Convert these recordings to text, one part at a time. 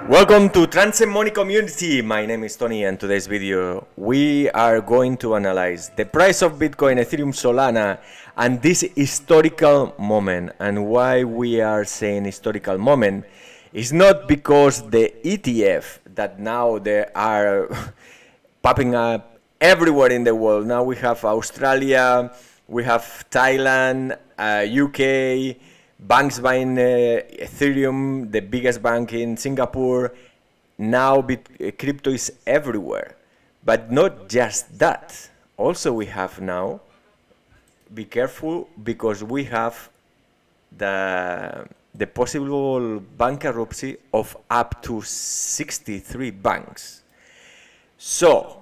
Welcome to Transcend Money Community. My name is Tony, and today's video we are going to analyze the price of Bitcoin, Ethereum, Solana, and this historical moment. And why we are saying historical moment is not because the ETF that now they are popping up everywhere in the world. Now we have Australia, we have Thailand, UK, banks buying Ethereum, the biggest bank in Singapore. Now crypto is everywhere. But not just that. Also we have now, be careful, because we have the possible bankruptcy of up to 63 banks. So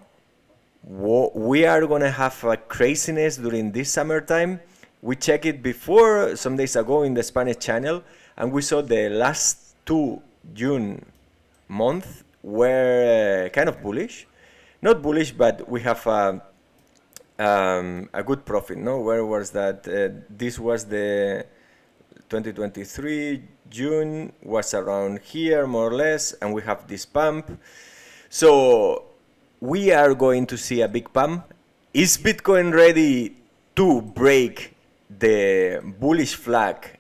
we are going to have a craziness during this summertime. We checked it before, some days ago, in the Spanish channel, and we saw the last 2 June month were kind of bullish. Not bullish, but we have a good profit. No, where was that? This was the 2023 June, was around here more or less, and we have this pump. So we are going to see a big pump. Is Bitcoin ready to break the bullish flag,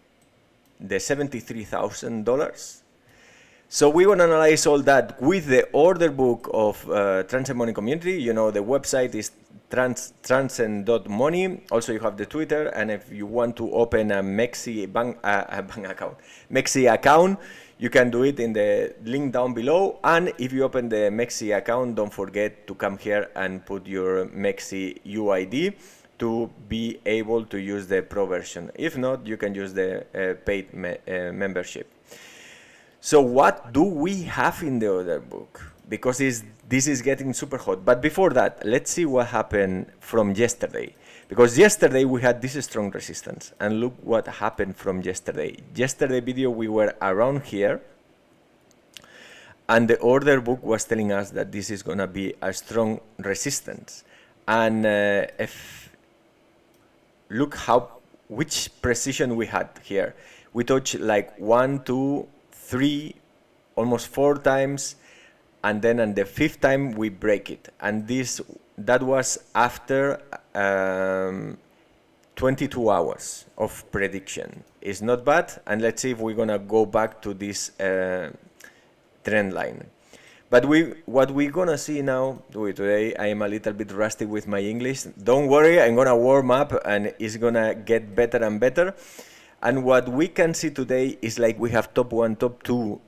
the $73,000? So we want to analyze all that with the order book of Transcend Money community. You know, the website is transcend.money. Also, you have the Twitter, and if you want to open a Mexc bank account, Mexc account, you can do it in the link down below. And if you open the Mexc account, don't forget to come here and put your Mexc UID to be able to use the pro version. If not, you can use the paid membership. So what do we have in the order book? Because this is getting super hot. But before that, let's see what happened from yesterday. Because yesterday we had this strong resistance. And look what happened from yesterday. Yesterday video we were around here. And the order book was telling us that this is going to be a strong resistance. And look which precision we had here. We touched like 1, 2, 3, almost 4 times, and then on the 5th time we break it. And that was after 22 hours of prediction. It's not bad, and let's see if we're gonna go back to this trend line. But what we're gonna see now, today I am a little bit rusty with my English. Don't worry, I'm gonna warm up and it's gonna get better and better. And what we can see today is like we have top 1, top 2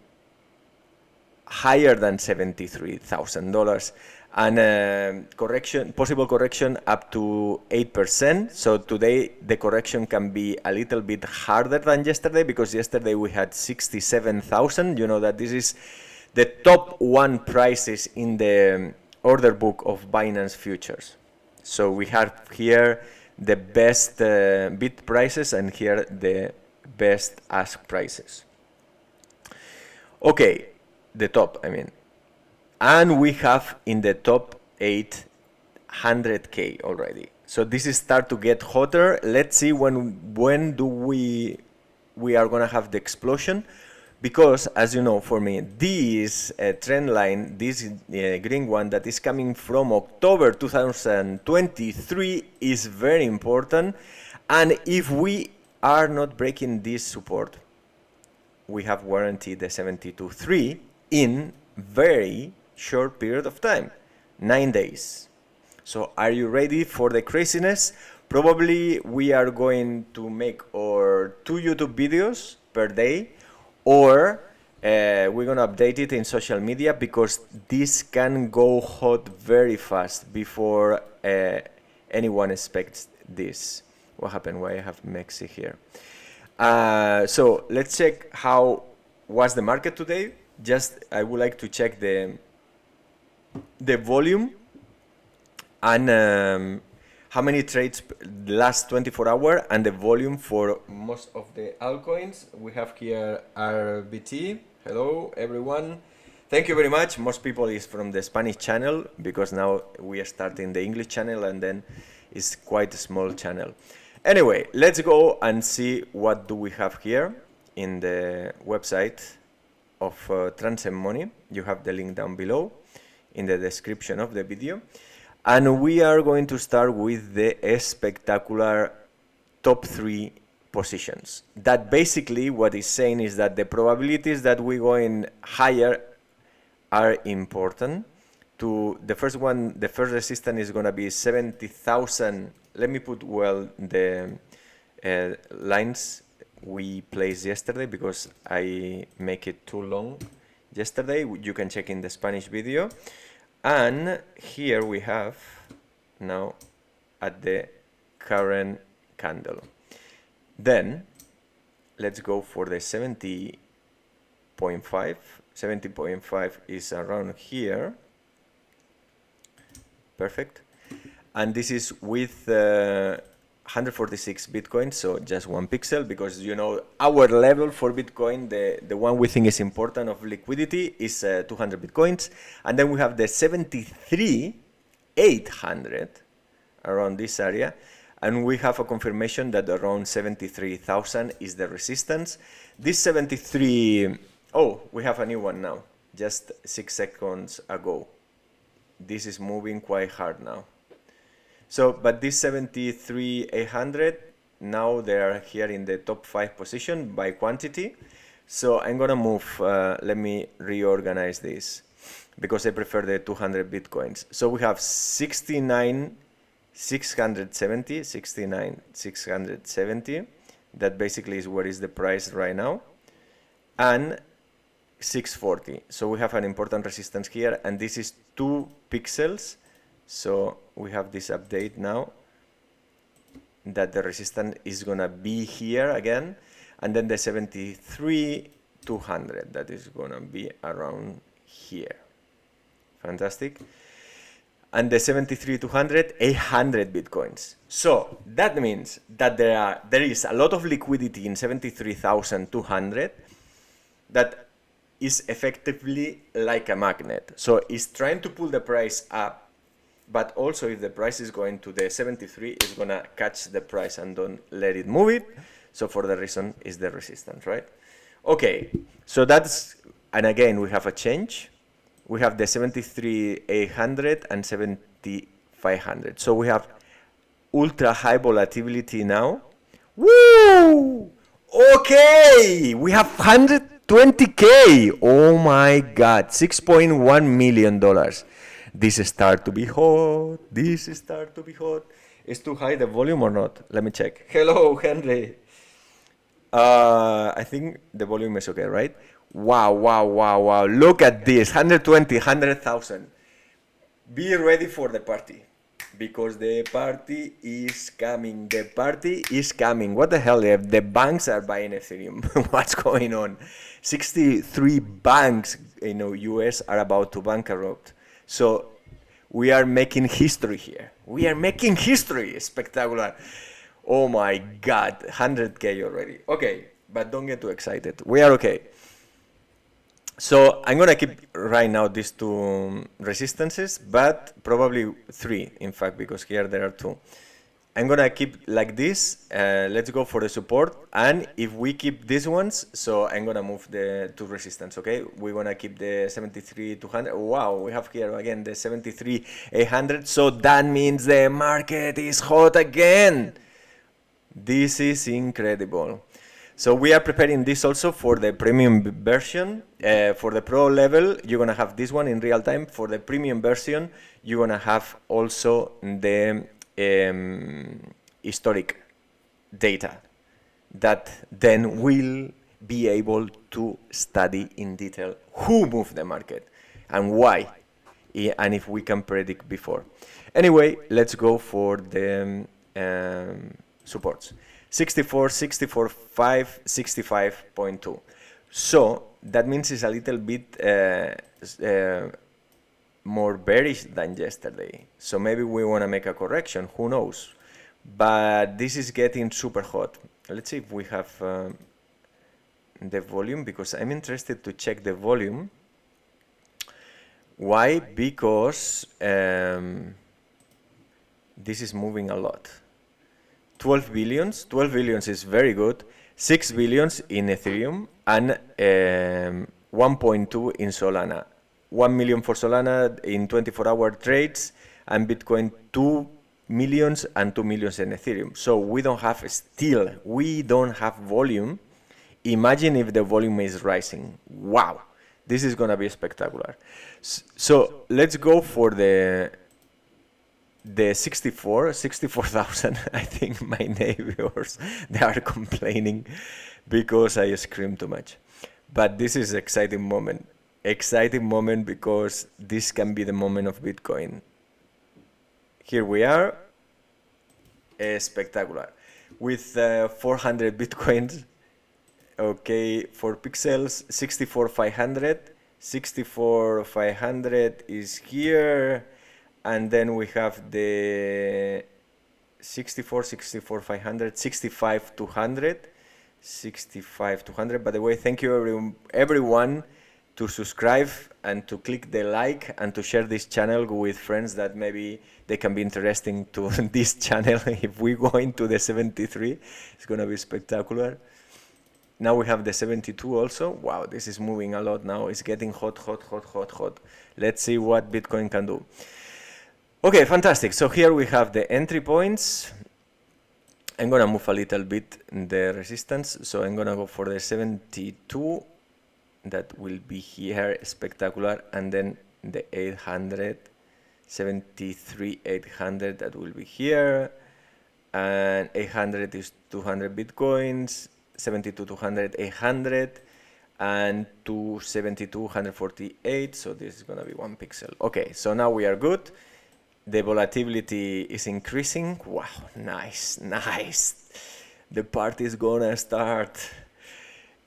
higher than $73,000, and possible correction up to 8%. So today the correction can be a little bit harder than yesterday, because yesterday we had 67,000. You know that this is the top 1 prices in the order book of Binance futures. So we have here the best bid prices, and here the best ask prices. Okay, the top, I mean. And we have in the top 8 100K already. So this is start to get hotter. Let's see when do we are gonna have the explosion. Because, as you know, for me, this trend line, this green one that is coming from October 2023 is very important. And if we are not breaking this support, we have warranted the 72.3 in very short period of time, 9 days. So are you ready for the craziness? Probably we are going to make our 2 YouTube videos per day, or we're gonna update it in social media, because this can go hot very fast before anyone expects this. What happened? Why I have Mexc here? So let's check how was the market today. Just I would like to check the volume and how many trades last 24 hours, and the volume for most of the altcoins. We have here RBT. Hello everyone. Thank you very much. Most people is from the Spanish channel, because now we are starting the English channel, and then it's quite a small channel. Anyway, let's go and see what do we have here in the website of Transcend Money. You have the link down below in the description of the video. And we are going to start with the spectacular top 3 positions. That basically what it's saying is that the probabilities that we go in higher are important. To the first one, the first resistance is going to be 70,000. Let me put well the lines we placed yesterday, because I make it too long yesterday. You can check in the Spanish video. And here we have now at the current candle. Then let's go for the 70.5. 70.5 is around here. Perfect. And this is with 146 Bitcoin, so just 1 pixel, because you know our level for Bitcoin, the one we think is important of liquidity, is 200 Bitcoins. And then we have the 73,800 around this area, and we have a confirmation that around 73,000 is the resistance. This 73, oh, we have a new one now, just 6 seconds ago. This is moving quite hard now. So, but this 73,800, now they are here in the top 5 position by quantity. So I'm gonna move, let me reorganize this because I prefer the 200 Bitcoins. So we have 69,670, that basically is what is the price right now, and 640. So we have an important resistance here, and this is 2 pixels. So we have this update now that the resistance is gonna be here again, and then the 73,200 that is gonna be around here. Fantastic. And the 73,200, 800 Bitcoins. So that means that there is a lot of liquidity in 73,200 that is effectively like a magnet. So it's trying to pull the price up, but also if the price is going to the 73, it's gonna catch the price and don't let it move it. So for the reason is the resistance, right? Okay, so that's, and again, we have a change. We have the 73,800 and 7,500. So we have ultra high volatility now. Woo! Okay, we have 120K. Oh my God, $6.1 million. This start to be hot. This start to be hot. Is too high the volume or not? Let me check. Hello, Henry. I think the volume is okay, right? Wow, wow, wow, wow. Look at this. 120, 100,000. Be ready for the party. Because the party is coming. The party is coming. What the hell? The banks are buying Ethereum. What's going on? 63 banks in the US are about to bankrupt. So we are making history here. We are making history. Spectacular. Oh my God. 100K already. Okay, but don't get too excited. We are okay. So I'm gonna keep right now these 2 resistances, but probably 3, in fact, because here there are 2. I'm gonna keep like this. Let's go for the support, and if we keep these ones, so I'm gonna move the 2 resistance. Okay, we're gonna keep the 73,200. Wow, we have here again the 73,800. So that means the market is hot again. This is incredible. So we are preparing this also for the premium version. For the pro level, you're gonna have this one in real time. For the premium version, you're gonna have also the historic data that then will be able to study in detail who moved the market and why, and if we can predict before. Anyway, let's go for the supports. 64, 64.5, 65.2. So that means it's a little bit more bearish than yesterday. So maybe we want to make a correction, who knows? But this is getting super hot. Let's see if we have the volume, because I'm interested to check the volume. Why? Because this is moving a lot. 12 billions is very good. 6 billions in Ethereum and 1.2 in Solana. 1 million for Solana in 24-hour trades, and Bitcoin 2 millions and 2 millions in Ethereum. So we don't have volume. Imagine if the volume is rising. Wow, this is gonna be spectacular. So let's go for the 64,000. I think my neighbors, they are complaining because I scream too much. But this is exciting moment because this can be the moment of Bitcoin. Here we are, spectacular, with 400 Bitcoins. Okay, 4 pixels, 64,500 is here. And then we have the 64,500, 65,200. By the way, thank you everyone to subscribe and to click the like and to share this channel with friends that maybe they can be interesting to this channel. If we go into the 73, it's gonna be spectacular. Now we have the 72 also. Wow, this is moving a lot now. It's getting hot. Let's see what Bitcoin can do. Okay, fantastic. So here we have the entry points. I'm gonna move a little bit the resistance, so I'm gonna go for the 72, that will be here, spectacular, and then the 800, 73, 800, that will be here, and 800 is 200 bitcoins, 72, 200, 800, and 272, 148, so this is gonna be 1 pixel. Okay, so now we are good. The volatility is increasing. Wow, nice, nice. The party is gonna start.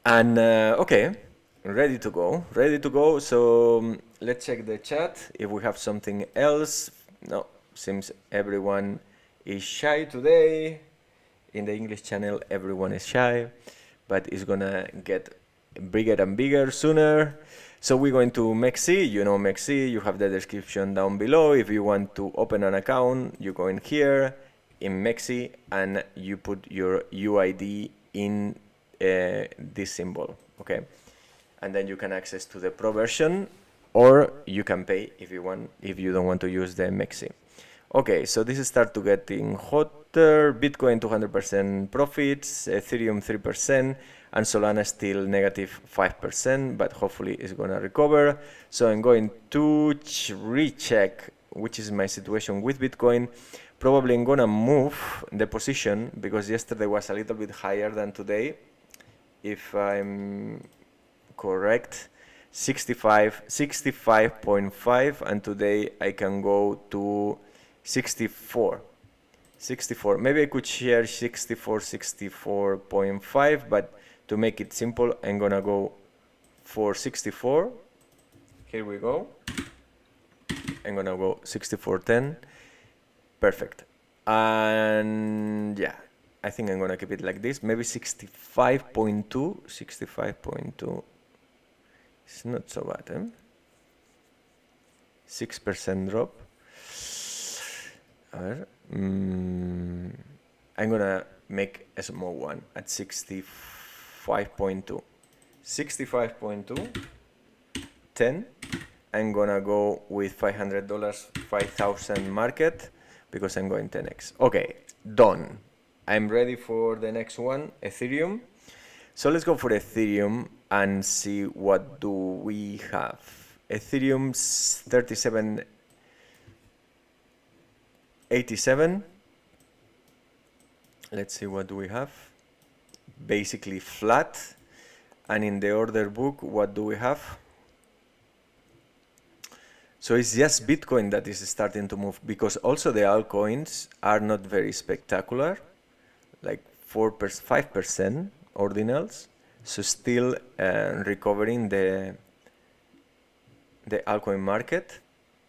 And okay, ready to go, ready to go. So let's check the chat if we have something else. No, seems everyone is shy today. In the English channel, everyone is shy, but it's gonna get bigger and bigger sooner. So we're going to Mexc. You know Mexc, you have the description down below. If you want to open an account, you go in here in Mexc and you put your UID in this symbol, okay? And then you can access to the pro version, or you can pay if you want, if you don't want to use the Mexc. Okay, so this is start to getting hotter. Bitcoin 200% profits, Ethereum 3%, and Solana still negative 5%, but hopefully it's gonna recover. So I'm going to recheck which is my situation with Bitcoin. Probably I'm gonna move the position because yesterday was a little bit higher than today, if I'm correct. 65.5, and today I can go to 64. Maybe I could share 64.5, but to make it simple, I'm gonna go for 64. Here we go. I'm gonna go 64.10. Perfect. And yeah, I think I'm gonna keep it like this. Maybe 65.2. 65.2. It's not so bad, eh? 6% drop. I'm gonna make a small one at 65.2. 65.2, 10. I'm gonna go with $500, 5,000 market, because I'm going 10x. Okay, done. I'm ready for the next one, Ethereum. So let's go for Ethereum and see what do we have. Ethereum's 37.87. Let's see what do we have. Basically flat. And in the order book, what do we have? So it's just Bitcoin that is starting to move, because also the altcoins are not very spectacular, like 5% ordinals. So still recovering the altcoin market.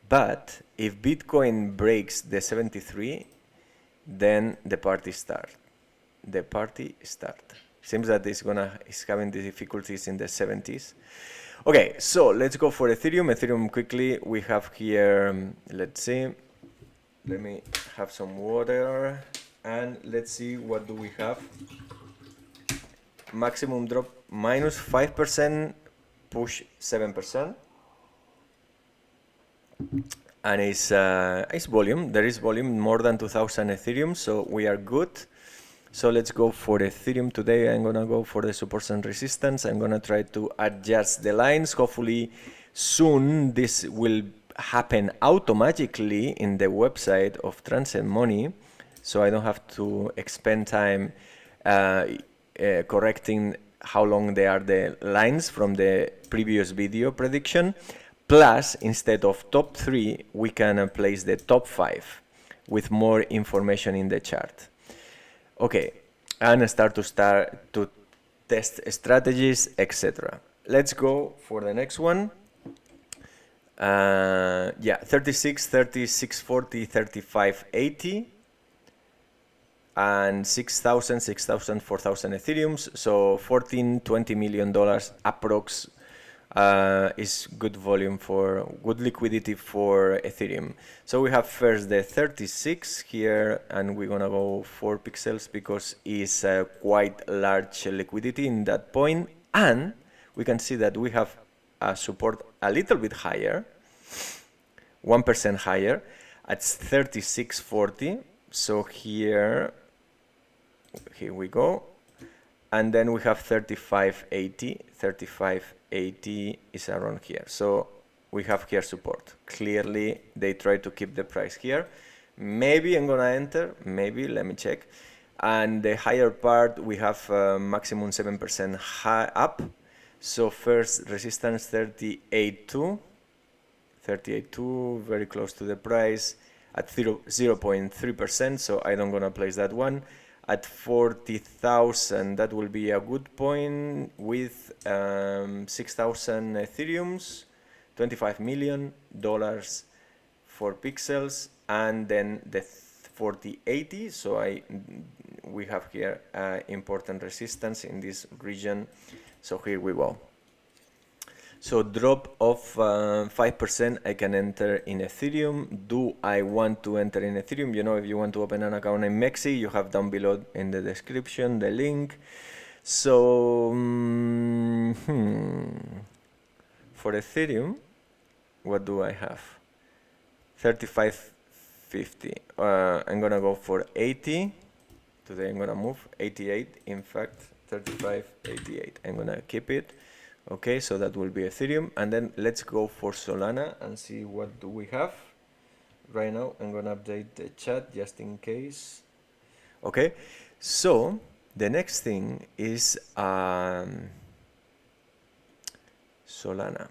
But if Bitcoin breaks the 73, then the party start. The party start. Seems that it's having the difficulties in the 70s. Okay, so let's go for Ethereum. Ethereum quickly. We have here, let's see. Let me have some water. And let's see what do we have. Maximum drop minus 5%, push 7%. And it's volume. There is volume, more than 2,000 Ethereum, so we are good. So let's go for Ethereum today. I'm gonna go for the support and resistance. I'm gonna try to adjust the lines. Hopefully soon this will happen automatically in the website of Transcend Money, so I don't have to expend time correcting how long they are the lines from the previous video prediction. Plus, instead of top 3, we can place the top 5 with more information in the chart. Okay, and start to test strategies, etc. Let's go for the next one. Yeah, 36, 36, 40, 35, 80, and 6,000, 6,000, 4,000 Ethereums. So 14, $20 million approx. Is good volume for good liquidity for Ethereum. So we have first the 36 here, and we're gonna go 4 pixels because it's quite large liquidity in that point. And we can see that we have a support a little bit higher, 1% higher at 36.40. So here here we go. And then we have 3580. 3580 is around here. So we have here support. Clearly, they try to keep the price here. Maybe I'm gonna enter, maybe, let me check. And the higher part, we have maximum 7% high up. So first resistance 38.2, 38.2, very close to the price at 0.3%. So I don't gonna place that one. At 40,000, that will be a good point with 6,000 Ethereums, $25 million for pixels, and then the 4080. So we have here important resistance in this region. So here we go. So drop of 5%, I can enter in Ethereum. Do I want to enter in Ethereum? You know, if you want to open an account in Mexc, you have down below in the description the link. So for Ethereum, what do I have? 35.50. I'm gonna go for 80. Today I'm gonna move 88. In fact, 35.88. I'm gonna keep it. Okay, so that will be Ethereum, and then let's go for Solana and see what do we have. Right now, I'm gonna update the chat just in case. Okay, so the next thing is Solana.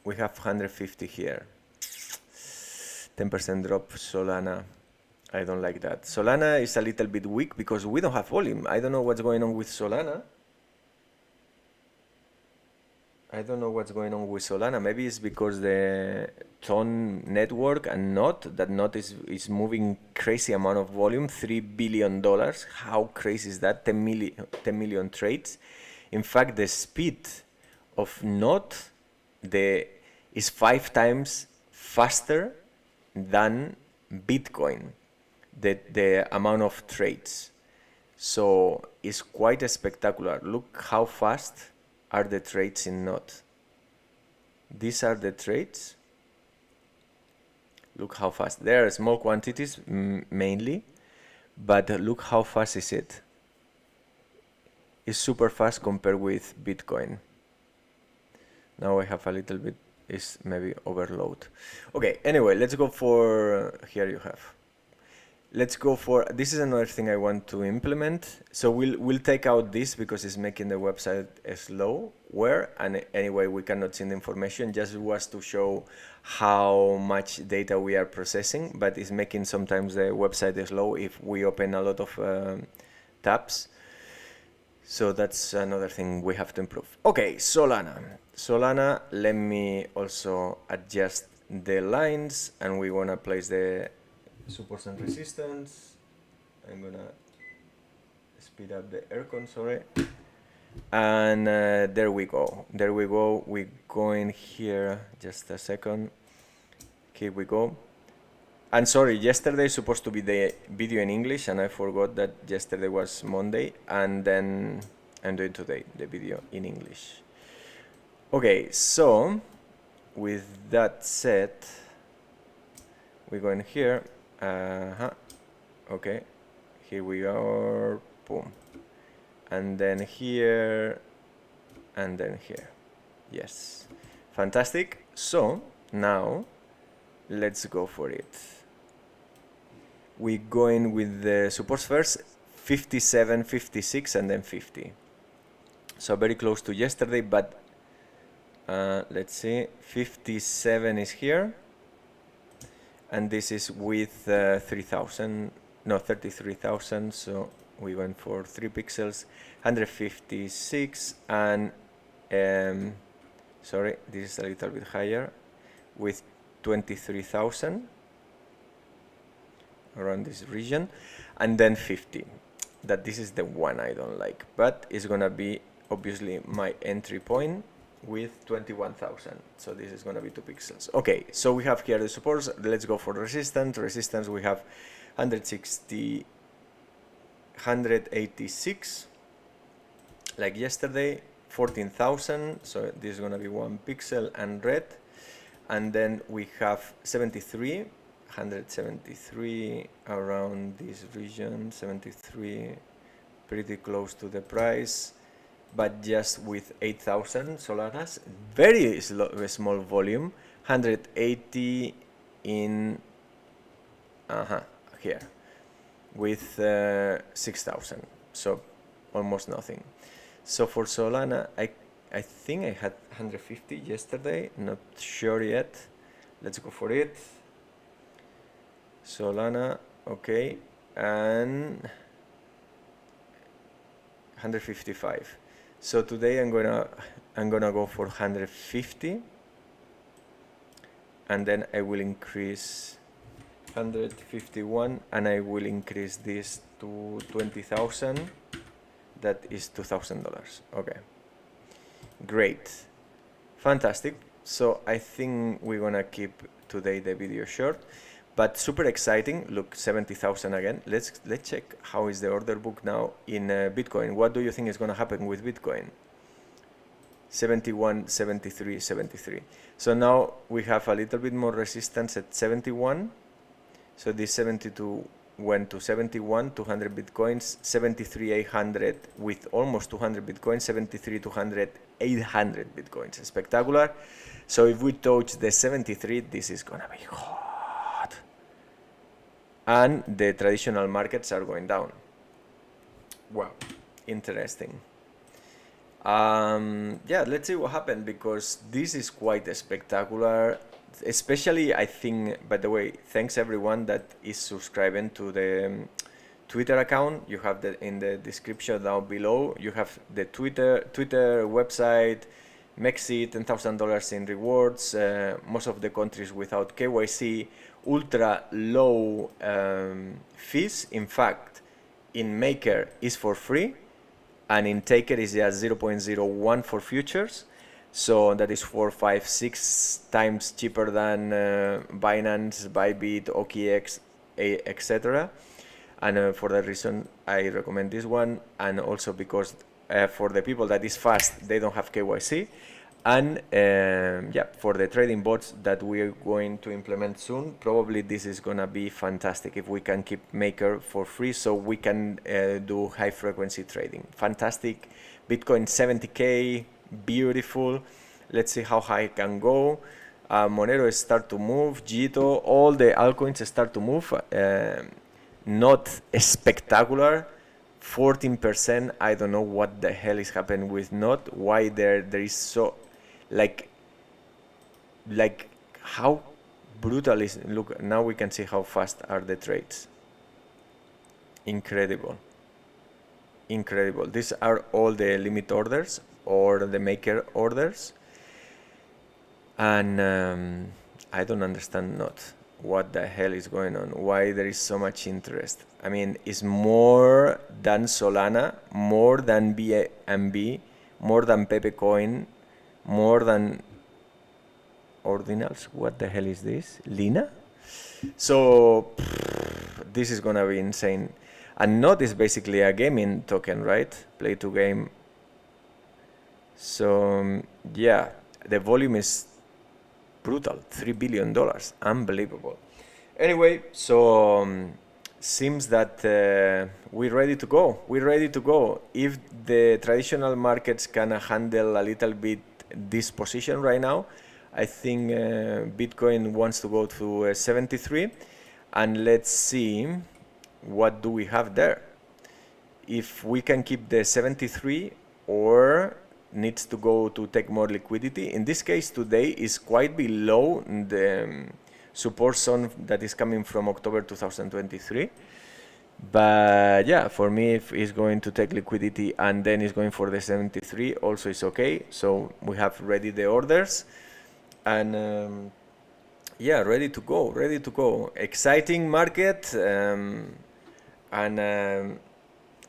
We have 150 here. 10% drop Solana. I don't like that. Solana is a little bit weak because we don't have volume. I don't know what's going on with Solana. I don't know what's going on with Solana. Maybe it's because the Ton network and that Not is moving crazy amount of volume, $3 billion. How crazy is that? 10 million trades. In fact, the speed of Not is 5 times faster than Bitcoin, the amount of trades. So it's quite spectacular. Look how fast are the trades in Not. These are the trades. Look how fast. They are small quantities mainly, but look how fast is it. It's super fast compared with Bitcoin. Now I have a little bit, is maybe overload. Okay, anyway, let's go for, here you have. Let's go for, this is another thing I want to implement. So we'll take out this because it's making the website slow. And anyway, we cannot see the information, just was to show how much data we are processing, but it's making sometimes the website slow if we open a lot of tabs. So that's another thing we have to improve. Okay, Solana, let me also adjust the lines, and we wanna place the supports and resistance. I'm gonna speed up the aircon, sorry. And there we go. We're going here, just a second. Here we go. And sorry, yesterday is supposed to be the video in English, and I forgot that yesterday was Monday, and then I'm doing today the video in English. Okay, so with that said, we're going here. Okay, here we are, boom, and then here, and then here. Yes, fantastic. So now let's go for it. We're going with the supports first, 57, 56, and then 50. So very close to yesterday, but let's see, 57 is here. And this is with 33,000, so we went for 3 pixels, 156, and sorry, this is a little bit higher, with 23,000, around this region, and then 50. That this is the one I don't like, but it's gonna be obviously my entry point with 21,000. So this is going to be 2 pixels. Okay, so we have here the supports. Let's go for resistance. Resistance, we have 160, 186, like yesterday, 14,000. So this is going to be 1 pixel and red. And then we have 73, 173 around this region, 73, pretty close to the price, but just with 8,000 Solanas, very small volume, 180 in here with 6,000, so almost nothing. So for Solana, I think I had 150 yesterday, not sure yet. Let's go for it. Solana, okay, and 155. So today I'm gonna go for 150, and then I will increase 151, and I will increase this to 20,000. That is $2,000. Okay, great, fantastic. So I think we're gonna keep today the video short, but super exciting. Look, 70,000 again. Let's check how is the order book now in Bitcoin. What do you think is gonna happen with Bitcoin? 71, 73, 73. So now we have a little bit more resistance at 71. So this 72 went to 71, 200 Bitcoins, 73, 800 with almost 200 Bitcoins, 73, 200, 800 Bitcoins. Spectacular. So if we touch the 73, this is gonna be hot. And the traditional markets are going down. Wow, interesting. Yeah, let's see what happened, because this is quite spectacular. Especially, I think, by the way, thanks everyone that is subscribing to the Twitter account. You have that in the description down below. You have the Twitter website, Mexc, $10,000 in rewards, most of the countries without KYC, ultra low fees. In fact, in Maker is for free, and in Taker is just 0.01 for futures. So that is 4, 5, 6 times cheaper than Binance, Bybit, OKX, etc. And for that reason, I recommend this one. And also because for the people that is fast, they don't have KYC. And yeah, for the trading bots that we are going to implement soon, probably this is gonna be fantastic if we can keep Maker for free, so we can do high frequency trading. Fantastic. Bitcoin 70K. Beautiful. Let's see how high it can go. Monero start to move. Jito, all the altcoins start to move. Not spectacular. 14%. I don't know what the hell is happening with Not. Why there is so like how brutal is. Look, now we can see how fast are the trades. Incredible. Incredible. These are all the limit orders or the Maker orders, and I don't understand Not. What the hell is going on? Why there is so much interest? I mean, it's more than Solana, more than BNB, more than Pepe Coin, more than Ordinals. What the hell is this? Lina? So this is gonna be insane. And Not is basically a gaming token, right? Play to game. So yeah, the volume is brutal, $3 billion, unbelievable. Anyway, so seems that we're ready to go. We're ready to go. If the traditional markets can handle a little bit this position right now, I think Bitcoin wants to go to 73, and let's see what do we have there. If we can keep the 73 or needs to go to take more liquidity. In this case, today is quite below the support zone that is coming from October 2023. But yeah, for me, if it's going to take liquidity and then it's going for the 73, also is okay. So we have ready the orders, and yeah, ready to go, ready to go. Exciting market, and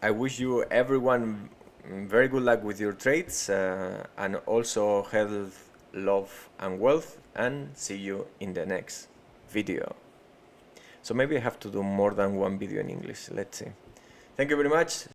I wish you everyone very good luck with your trades, and also health, love and wealth, and see you in the next video. So maybe I have to do more than one video in English. Let's see. Thank you very much.